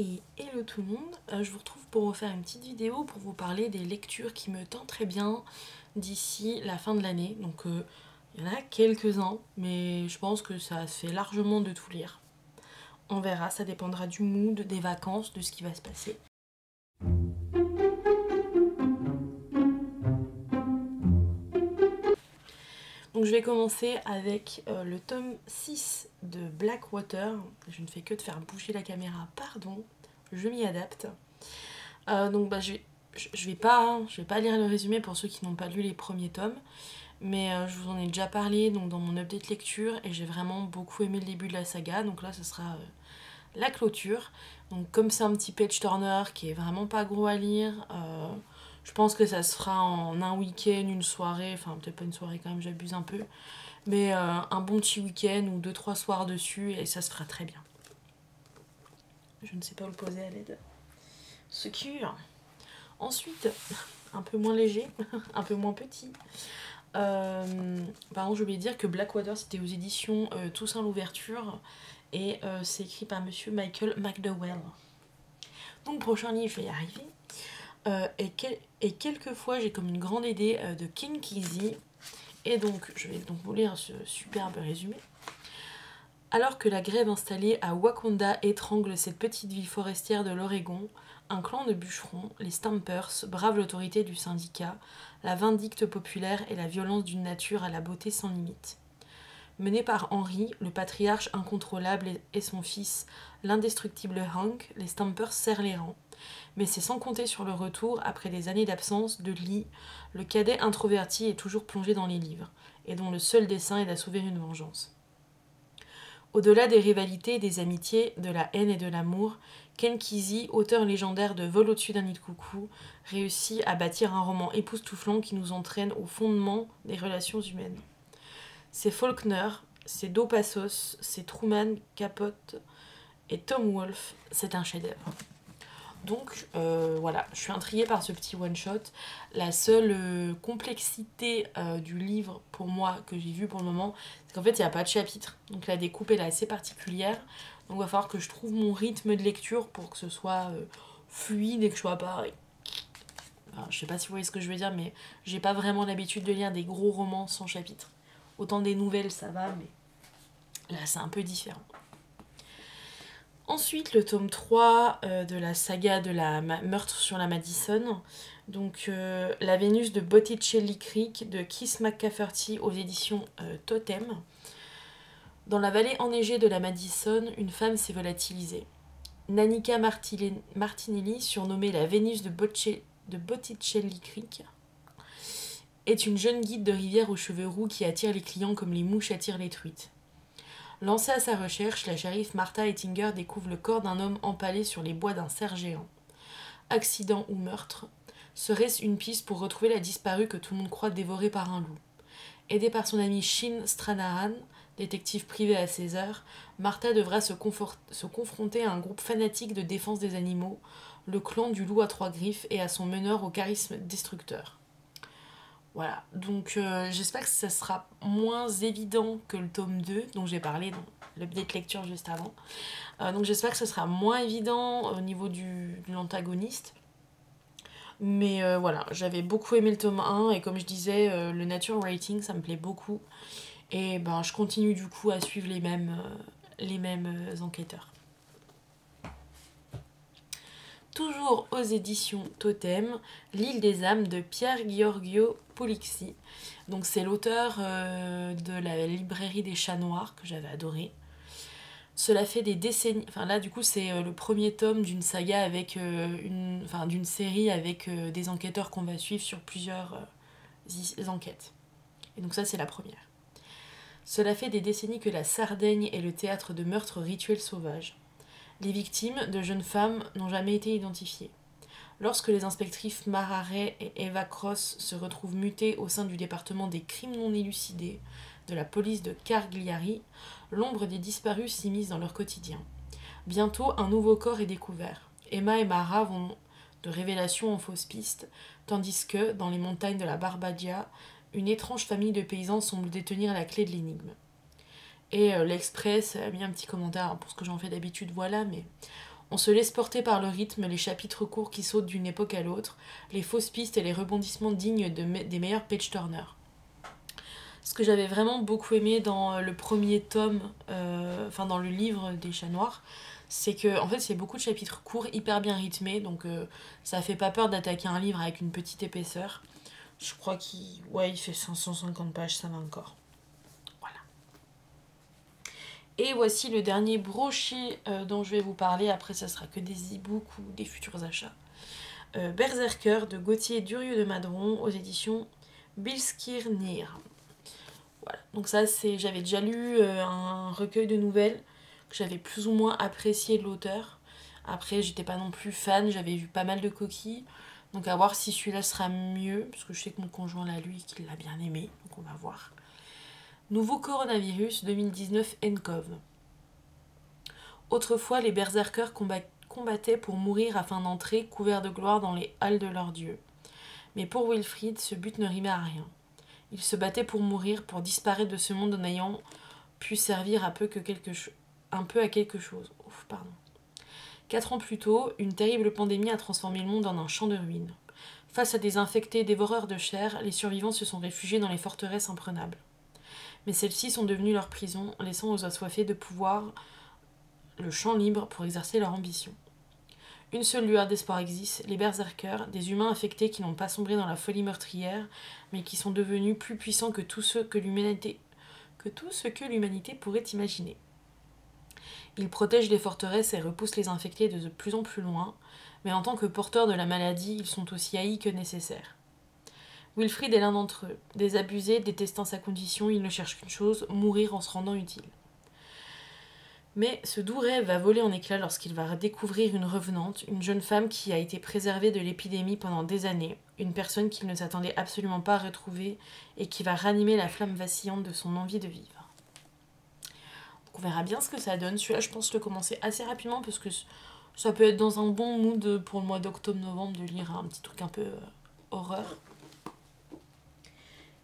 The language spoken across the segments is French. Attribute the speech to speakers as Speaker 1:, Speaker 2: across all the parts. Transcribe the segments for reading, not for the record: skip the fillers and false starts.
Speaker 1: Et hello tout le monde, je vous retrouve pour vous faire une petite vidéo pour vous parler des lectures qui me tentent très bien d'ici la fin de l'année. Donc il y en a quelques-uns, mais je pense que ça se fait largement de tout lire. On verra, ça dépendra du mood, des vacances, de ce qui va se passer. Donc je vais commencer avec le tome 6 de Blackwater. Je ne fais que de faire bouger la caméra, pardon, je m'y adapte. Donc je vais pas lire le résumé pour ceux qui n'ont pas lu les premiers tomes, mais je vous en ai déjà parlé donc dans mon update lecture et j'ai vraiment beaucoup aimé le début de la saga, donc là ce sera la clôture. Donc comme c'est un petit page turner qui est vraiment pas gros à lire, je pense que ça se fera en un week-end, une soirée, enfin peut-être pas une soirée quand même, j'abuse un peu, mais un bon petit week-end ou 2-3 soirs dessus et ça se fera très bien. Je ne sais pas où le poser à l'aide. Secure. Ensuite, un peu moins léger, un peu moins petit. Par contre, je voulais dire que Blackwater, c'était aux éditions Toussaint l'Ouverture et c'est écrit par monsieur Michael McDowell. Donc, prochain livre, je vais y arriver. Et quelquefois, j'ai comme une grande idée de Ken Kesey. Et donc, je vais donc vous lire ce superbe résumé. Alors que la grève installée à Wakanda étrangle cette petite ville forestière de l'Oregon, un clan de bûcherons, les Stampers, brave l'autorité du syndicat, la vindicte populaire et la violence d'une nature à la beauté sans limite. Menés par Henry, le patriarche incontrôlable, et son fils, l'indestructible Hank, les Stampers serrent les rangs. Mais c'est sans compter sur le retour, après des années d'absence, de Lee, le cadet introverti est toujours plongé dans les livres, et dont le seul dessein est d'assouvir une vengeance. Au-delà des rivalités, des amitiés, de la haine et de l'amour, Ken Kesey, auteur légendaire de Vol au-dessus d'un nid de coucou, réussit à bâtir un roman époustouflant qui nous entraîne au fondement des relations humaines. C'est Faulkner, c'est Dos Passos, c'est Truman Capote et Tom Wolfe, c'est un chef-d'œuvre. Donc voilà, je suis intriguée par ce petit one-shot. La seule complexité du livre pour moi que j'ai vu pour le moment, c'est qu'en fait il n'y a pas de chapitre. Donc la découpe elle est assez particulière. Donc il va falloir que je trouve mon rythme de lecture pour que ce soit fluide et que je sois pas... Enfin, je sais pas si vous voyez ce que je veux dire, mais j'ai pas vraiment l'habitude de lire des gros romans sans chapitre. Autant des nouvelles ça va, mais là c'est un peu différent. Ensuite, le tome 3 de la saga de la meurtre sur la Madison. Donc, La Vénus de Botticelli Creek de Keith McCafferty aux éditions Totem. Dans la vallée enneigée de la Madison, une femme s'est volatilisée. Nanika Martinelli, surnommée la Vénus de Botticelli Creek, est une jeune guide de rivière aux cheveux roux qui attire les clients comme les mouches attirent les truites. Lancée à sa recherche, la shérif Martha Ettinger découvre le corps d'un homme empalé sur les bois d'un cerf géant. Accident ou meurtre? Serait-ce une piste pour retrouver la disparue que tout le monde croit dévorée par un loup? Aidée par son ami Shin Stranahan, détective privé à 16 heures, Martha devra se confronter à un groupe fanatique de défense des animaux, le clan du loup à 3 griffes et à son meneur au charisme destructeur. Voilà, donc j'espère que ça sera moins évident que le tome 2 dont j'ai parlé dans l'update lecture juste avant. Donc j'espère que ce sera moins évident au niveau de l'antagoniste. Mais voilà, j'avais beaucoup aimé le tome 1 et comme je disais, le nature writing ça me plaît beaucoup. Et ben je continue du coup à suivre les mêmes enquêteurs. Toujours aux éditions Totem, L'île des âmes de Pierre Giorgio Polixi. Donc c'est l'auteur de la librairie des chats noirs que j'avais adoré. Cela fait des décennies... Enfin là du coup c'est le premier tome d'une saga avec d'une série avec des enquêteurs qu'on va suivre sur plusieurs enquêtes. Et donc ça c'est la première. Cela fait des décennies que la Sardaigne est le théâtre de meurtres rituels sauvages. Les victimes, de jeunes femmes, n'ont jamais été identifiées. Lorsque les inspectrices Mara Ray et Eva Cross se retrouvent mutées au sein du département des crimes non élucidés de la police de Cagliari, l'ombre des disparus s'immisce dans leur quotidien. Bientôt, un nouveau corps est découvert. Emma et Mara vont de révélation en fausses pistes, tandis que, dans les montagnes de la Barbadia, une étrange famille de paysans semble détenir la clé de l'énigme. Et l'Express a mis un petit commentaire pour ce que j'en fais d'habitude, voilà, mais On se laisse porter par le rythme, les chapitres courts qui sautent d'une époque à l'autre, les fausses pistes et les rebondissements dignes des meilleurs page-turners. Ce que j'avais vraiment beaucoup aimé dans le premier tome, dans le livre des Chats Noirs, c'est que en fait c'est beaucoup de chapitres courts, hyper bien rythmés, donc ça fait pas peur d'attaquer un livre avec une petite épaisseur. Je crois qu'il fait 550 pages, ça va encore. Voilà. Et voici le dernier brochet dont je vais vous parler, après ça sera que des e-books ou des futurs achats. Berserker de Gauthier Durieux de Madron aux éditions Bilskirnir. Voilà, donc ça j'avais déjà lu un recueil de nouvelles que j'avais plus ou moins apprécié de l'auteur. Après j'étais pas non plus fan, j'avais vu pas mal de coquilles. Donc à voir si celui-là sera mieux, parce que je sais que mon conjoint l'a lu et qu'il l'a bien aimé, donc on va voir. Nouveau coronavirus 2019 nCoV. Autrefois, les berserkers combattaient pour mourir afin d'entrer, couverts de gloire, dans les halles de leur dieu. Mais pour Wilfrid, ce but ne rimait à rien. Il se battait pour mourir, pour disparaître de ce monde en n'ayant pu servir un peu à quelque chose. Ouf, pardon. 4 ans plus tôt, une terrible pandémie a transformé le monde en un champ de ruines. Face à des infectés dévoreurs de chair, les survivants se sont réfugiés dans les forteresses imprenables. Mais celles-ci sont devenues leur prison, laissant aux assoiffés de pouvoir le champ libre pour exercer leur ambition. Une seule lueur d'espoir existe, les berserkers, des humains infectés qui n'ont pas sombré dans la folie meurtrière, mais qui sont devenus plus puissants que tout ce que l'humanité pourrait imaginer. Ils protègent les forteresses et repoussent les infectés de plus en plus loin, mais en tant que porteurs de la maladie, ils sont aussi haïs que nécessaires. Wilfrid est l'un d'entre eux. Désabusé, détestant sa condition, il ne cherche qu'une chose, mourir en se rendant utile. Mais ce doux rêve va voler en éclats lorsqu'il va découvrir une revenante, une jeune femme qui a été préservée de l'épidémie pendant des années, une personne qu'il ne s'attendait absolument pas à retrouver et qui va ranimer la flamme vacillante de son envie de vivre. Donc on verra bien ce que ça donne. Celui-là, je pense le commencer assez rapidement parce que ça peut être dans un bon mood pour le mois d'octobre-novembre de lire un petit truc un peu horreur.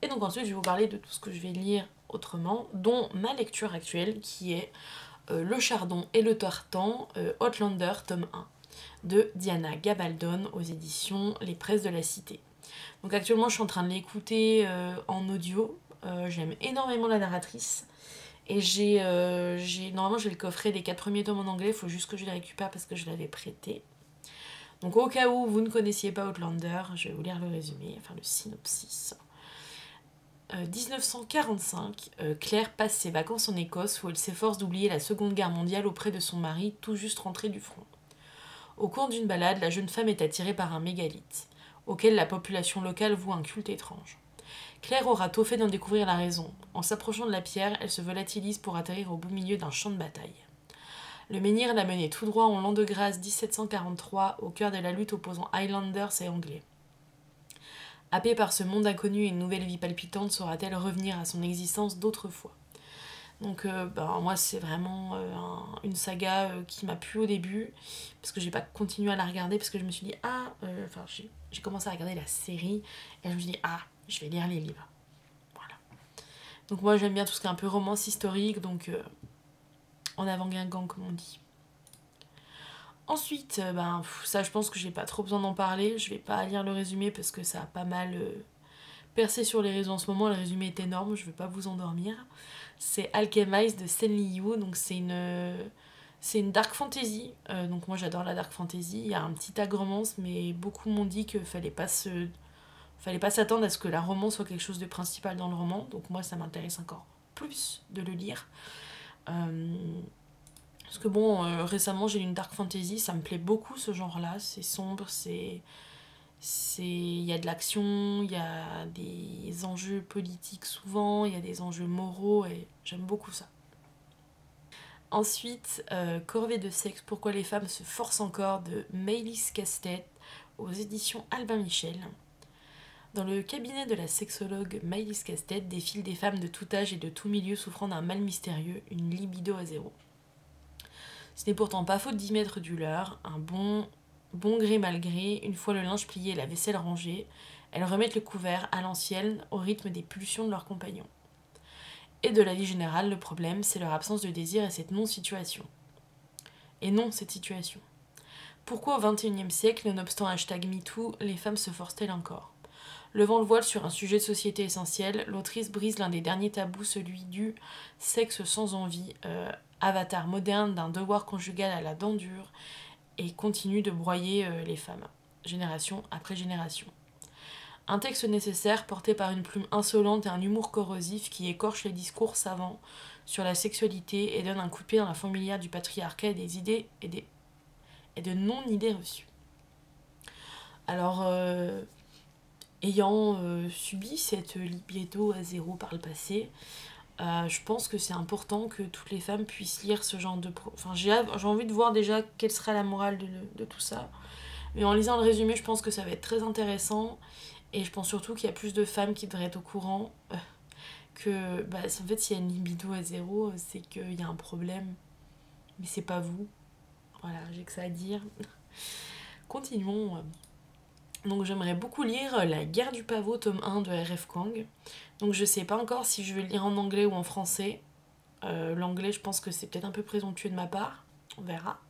Speaker 1: Et donc ensuite, je vais vous parler de tout ce que je vais lire autrement, dont ma lecture actuelle qui est Le Chardon et le Tartan, Outlander, tome 1, de Diana Gabaldon aux éditions Les Presses de la Cité. Donc actuellement, je suis en train de l'écouter en audio. J'aime énormément la narratrice. Et normalement, j'ai le coffret des 4 premiers tomes en anglais. Il faut juste que je les récupère parce que je l'avais prêté. Donc au cas où vous ne connaissiez pas Outlander, je vais vous lire le résumé, enfin le synopsis. 1945, Claire passe ses vacances en Écosse où elle s'efforce d'oublier la Seconde Guerre mondiale auprès de son mari tout juste rentré du front. Au cours d'une balade, la jeune femme est attirée par un mégalithe, auquel la population locale voue un culte étrange. Claire aura tôt fait d'en découvrir la raison. En s'approchant de la pierre, elle se volatilise pour atterrir au beau milieu d'un champ de bataille. Le menhir l'a menée tout droit en l'an de grâce 1743, au cœur de la lutte opposant Highlanders et Anglais. Happée par ce monde inconnu et une nouvelle vie palpitante, saura-t-elle revenir à son existence d'autrefois? Donc moi c'est vraiment une saga qui m'a plu au début, parce que j'ai pas continué à la regarder, parce que je me suis dit j'ai commencé à regarder la série, et je me suis dit je vais lire les livres. Voilà. Donc moi j'aime bien tout ce qui est un peu romance historique, donc en avant Guingamp comme on dit. Ensuite, ça je pense que j'ai pas trop besoin d'en parler, je vais pas lire le résumé parce que ça a pas mal percé sur les réseaux en ce moment, le résumé est énorme, je vais pas vous endormir. C'est Alchemist de Stanley Yu, donc c'est une dark fantasy, donc moi j'adore la dark fantasy, il y a un petit tag romance, mais beaucoup m'ont dit qu'il fallait pas s'attendre à ce que la romance soit quelque chose de principal dans le roman, donc moi ça m'intéresse encore plus de le lire. Parce que récemment j'ai lu une dark fantasy, ça me plaît beaucoup ce genre-là, c'est sombre, il y a de l'action, il y a des enjeux politiques souvent, il y a des enjeux moraux et j'aime beaucoup ça. Ensuite, Corvée de sexe, pourquoi les femmes se forcent encore de Maëlys Castet aux éditions Albin Michel. Dans le cabinet de la sexologue Maëlys Castet défilent des femmes de tout âge et de tout milieu souffrant d'un mal mystérieux, une libido à zéro. Ce n'est pourtant pas faute d'y mettre du leur, un bon gré mal gré, une fois le linge plié et la vaisselle rangée, elles remettent le couvert à l'ancienne au rythme des pulsions de leurs compagnons. Et de la vie générale, le problème, c'est leur absence de désir et cette non-situation. Et non, cette situation. Pourquoi au XXIe siècle, nonobstant #MeToo, les femmes se forcent-elles encore? Levant le voile sur un sujet de société essentiel, l'autrice brise l'un des derniers tabous, celui du sexe sans envie, avatar moderne d'un devoir conjugal à la dent dure, et continue de broyer les femmes, génération après génération. Un texte nécessaire porté par une plume insolente et un humour corrosif qui écorche les discours savants sur la sexualité et donne un coup de pied dans la fourmilière du patriarcat et des idées et de non-idées reçues. Alors, ayant subi cette libido à zéro par le passé, je pense que c'est important que toutes les femmes puissent lire ce genre de... Enfin, j'ai envie de voir déjà quelle sera la morale de tout ça. Mais en lisant le résumé, je pense que ça va être très intéressant. Et je pense surtout qu'il y a plus de femmes qui devraient être au courant que, bah, en fait, s'il y a une libido à zéro, c'est qu'il y a un problème. Mais c'est pas vous. Voilà, j'ai que ça à dire. Continuons. Donc j'aimerais beaucoup lire La guerre du pavot, tome 1 de R.F. Kuang. Donc je sais pas encore si je vais le lire en anglais ou en français. L'anglais, je pense que c'est peut-être un peu présomptueux de ma part. On verra.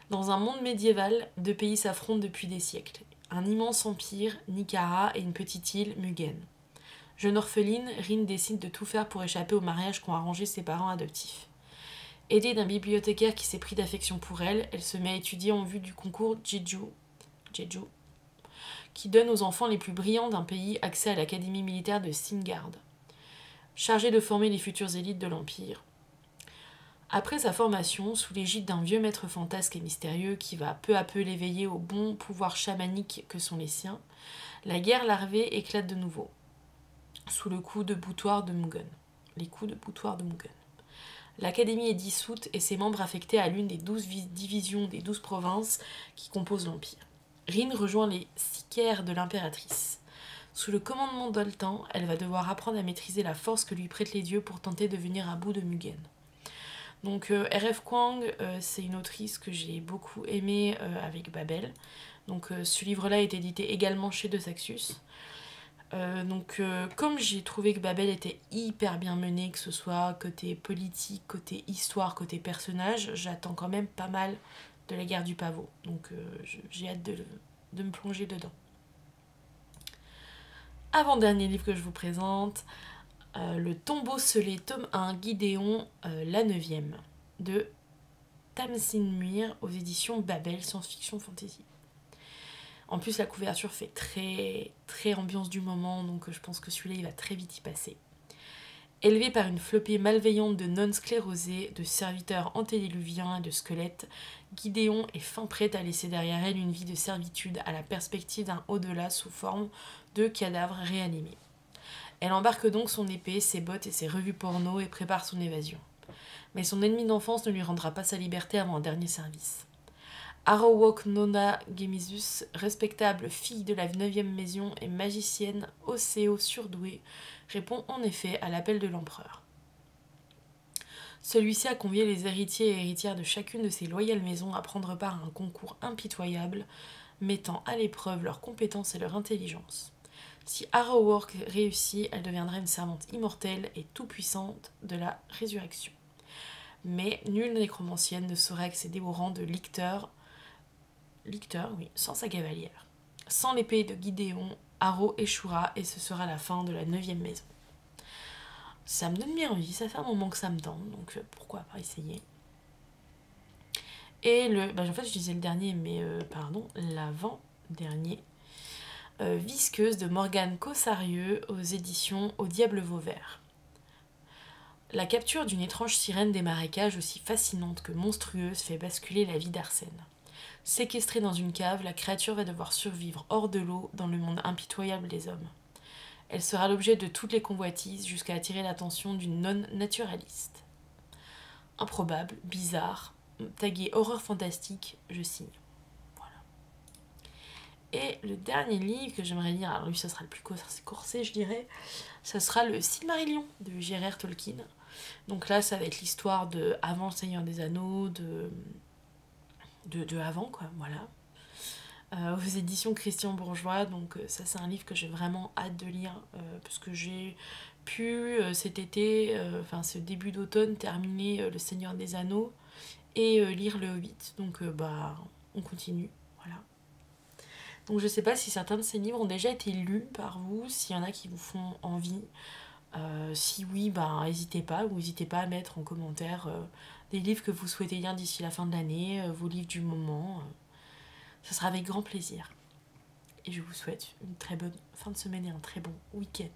Speaker 1: Dans un monde médiéval, deux pays s'affrontent depuis des siècles. Un immense empire, Nicara, et une petite île, Mugen. Jeune orpheline, Rin décide de tout faire pour échapper au mariage qu'ont arrangé ses parents adoptifs. Aidée d'un bibliothécaire qui s'est pris d'affection pour elle, elle se met à étudier en vue du concours Jeju, qui donne aux enfants les plus brillants d'un pays accès à l'académie militaire de Singard, chargée de former les futures élites de l'Empire. Après sa formation, sous l'égide d'un vieux maître fantasque et mystérieux qui va peu à peu l'éveiller aux bons pouvoirs chamaniques que sont les siens, la guerre larvée éclate de nouveau, sous le coup de boutoir de Mugen. Les coups de boutoir de Mugen. L'académie est dissoute et ses membres affectés à l'une des 12 divisions des 12 provinces qui composent l'Empire. Rin rejoint les Sicaires de l'impératrice. Sous le commandement d'Oltan, elle va devoir apprendre à maîtriser la force que lui prêtent les dieux pour tenter de venir à bout de Mugen. Donc R.F. Kuang, c'est une autrice que j'ai beaucoup aimée avec Babel. Donc ce livre-là est édité également chez De Saxus. Comme j'ai trouvé que Babel était hyper bien mené, que ce soit côté politique, côté histoire, côté personnage, j'attends quand même pas mal de La guerre du pavot. Donc j'ai hâte de me plonger dedans. Avant-dernier livre que je vous présente, Le tombeau scellé, tome 1, Gideon, la 9e, de Tamsin Muir aux éditions Babel, science-fiction fantasy. En plus, la couverture fait très, très ambiance du moment, donc je pense que celui-là, il va très vite y passer. Élevée par une flopée malveillante de nonnes sclérosées, de serviteurs antédiluviens et de squelettes, Gideon est fin prête à laisser derrière elle une vie de servitude à la perspective d'un au-delà sous forme de cadavres réanimés. Elle embarque donc son épée, ses bottes et ses revues porno et prépare son évasion. Mais son ennemi d'enfance ne lui rendra pas sa liberté avant un dernier service. Arrowwalk Nona Gemisus, respectable fille de la 9e maison et magicienne océo surdouée, répond en effet à l'appel de l'empereur. Celui-ci a convié les héritiers et héritières de chacune de ses loyales maisons à prendre part à un concours impitoyable, mettant à l'épreuve leurs compétences et leur intelligence. Si Arrowwalk réussit, elle deviendra une servante immortelle et tout-puissante de la résurrection. Mais nulle nécromancienne ne saurait accéder au rang de licteur, sans sa cavalière. Sans l'épée de Gideon, Arrow échouera et ce sera la fin de la 9e maison. Ça me donne bien envie, ça fait un moment que ça me tente, donc pourquoi pas essayer. Et en fait je disais le dernier, mais l'avant-dernier, Visqueuse de Morgane Cossarieux aux éditions Au Diable Vauvert. La capture d'une étrange sirène des marécages aussi fascinante que monstrueuse fait basculer la vie d'Arsène. Séquestrée dans une cave, la créature va devoir survivre hors de l'eau dans le monde impitoyable des hommes. Elle sera l'objet de toutes les convoitises jusqu'à attirer l'attention d'une nonne naturaliste. Improbable, bizarre, tagué horreur fantastique, je signe. Voilà. Et le dernier livre que j'aimerais lire, alors lui ça sera le plus corsé je dirais, ça sera le Silmarillion de J.R.R. Tolkien. Donc là ça va être l'histoire de avant le Seigneur des Anneaux, de avant quoi, voilà. Aux éditions Christian Bourgeois, donc ça c'est un livre que j'ai vraiment hâte de lire parce que j'ai pu cet été, ce début d'automne, terminer Le Seigneur des Anneaux et lire Le Hobbit, donc on continue, voilà. Donc je sais pas si certains de ces livres ont déjà été lus par vous, s'il y en a qui vous font envie. Si oui, ben n'hésitez pas, ou n'hésitez pas à mettre en commentaire des livres que vous souhaitez lire d'ici la fin de l'année, vos livres du moment. Ce sera avec grand plaisir. Et je vous souhaite une très bonne fin de semaine et un très bon week-end.